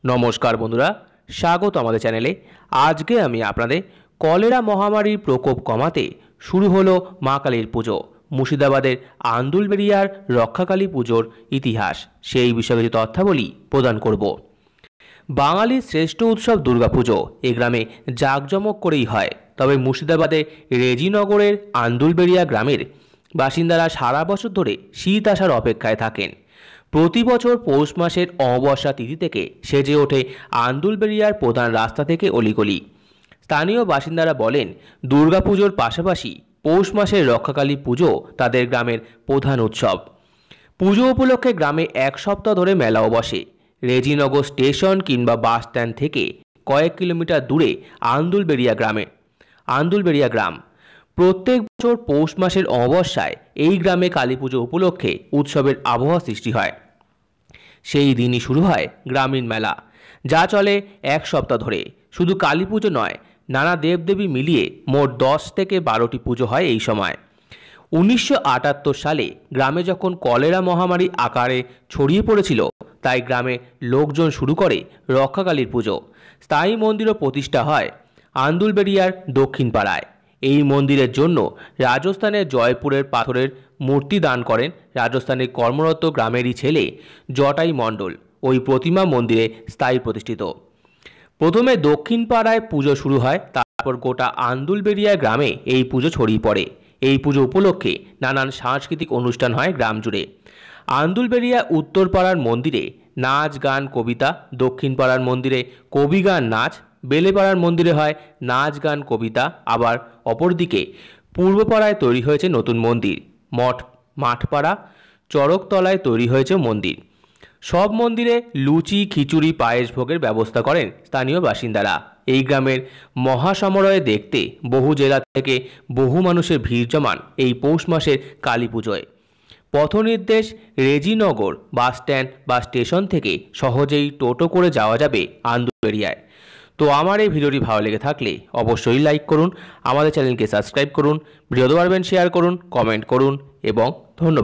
नमस्कार बंधुरा स्वागत आमादेर चैनेले। आज के आमी आपनादेर कलेरा महामारीर प्रकोप कमाते शुरू हलो मा कालीर पुजो। मुर्शिदाबादेर आंदुलबेड़ियार रक्षाकाली पुजोर इतिहास सेई विषये तथ्यावली प्रदान करब। बांगालिर श्रेष्ठ उत्सव दुर्गापुजो ए ग्रामे जाकजमक करेई हय। तबे मुर्शिदाबादेर रेजिनगरेर आंदुलबेड़िया ग्रामेर बासिन्दारा सारा बछर धरे शीत आसार अपेक्षाय थाकेन। प्रति बछर पौष मासेर अमाबस्या तिथि थेके सेजे ओठे आंदुलबेड़ियार प्रधान रास्ता थेके अलिगली। स्थानीय बासिन्दारा बोलेन दुर्गापुजोर पाशापाशि पौष मासेर रक्षाकाली पुजो तादेर ग्रामेर प्रधान उत्सव। पुजो उपलक्षे ग्रामे एक सप्ताह धरे मेलाओ बसे। रेजिनगर स्टेशन किंबा बास स्टैंड थेके कयेक किलोमीटर दूरे आंदुलबेड़िया ग्राम। प्रत्येक बछर पौष मासेर अमाबस्याय एई ग्रामे काली पुजो उपलक्षे उत्सवेर आबहावा सृष्टि हय। सेई दिनई शुरू हय ग्रामीण मेला, जा चले एक सप्ताह धरे। शुधु काली पुजो नय, नाना देवदेवी मिलिए मोट 10 থেকে 12টি पुजो हय एई समय। 1978 साले ग्रामे जखन कलेरा महामारी आकारे छड़िए पड़ेছিল ताई ग्रामे लोकजन शुरू करे रक्षाकालीर पुजो। स्थायी मंदिरও प्रतिष्ठा हय आंदुलबेड़ियार दक्षिण पाड़ाय। এই মন্দিরের জন্য রাজস্থানের জয়পুরের পাথরের মূর্তি দান করেন রাজস্থানের কর্মরত গ্রামেরই ছেলে জটাই মণ্ডল। ওই প্রতিমা মন্দিরে স্থায়ী প্রতিষ্ঠিত। প্রথমে দক্ষিণ পাড়ায় পুজো শুরু হয়, তারপর গোটা আন্দুলবেড়িয়া গ্রামে এই পুজো ছড়িয়ে পড়ে। এই পুজো উপলক্ষে নানান সাংস্কৃতিক অনুষ্ঠান হয় গ্রাম জুড়ে। আন্দুলবেড়িয়া উত্তর পাড়ার মন্দিরে নাচ গান কবিতা, দক্ষিণ পাড়ার মন্দিরে কবি গান নাচ, বেলেপাড়ার মন্দিরে হয় নাচ গান কবিতা। আবার অপরদিকে পূর্বপাড়ায় তৈরি হয়েছে নতুন মন্দির। মাঠপাড়া চড়কতলায় তৈরি হয়েছে মন্দির। সব মন্দিরে লুচি খিচুড়ি পায়েস ভোগের ব্যবস্থা করেন স্থানীয় বাসিন্দারা। এই গ্রামের মহাসমারোহে দেখতে বহু জেলা থেকে বহু মানুষের ভিড় জমান এই পৌষ মাসের কালী পুজোয়। পথনির্দেশ রেজিনগর বাস স্ট্যান্ড বা স্টেশন থেকে সহজেই টোটো করে যাওয়া যাবে আন্দুলবেড়িয়ায়। তো আমার এই ভিডিওটি ভালো লেগে থাকলে অবশ্যই লাইক করুন, আমাদের চ্যানেলকে সাবস্ক্রাইব করুন, ভিডিও পারবেন শেয়ার করুন, কমেন্ট করুন এবং ধন্যবাদ।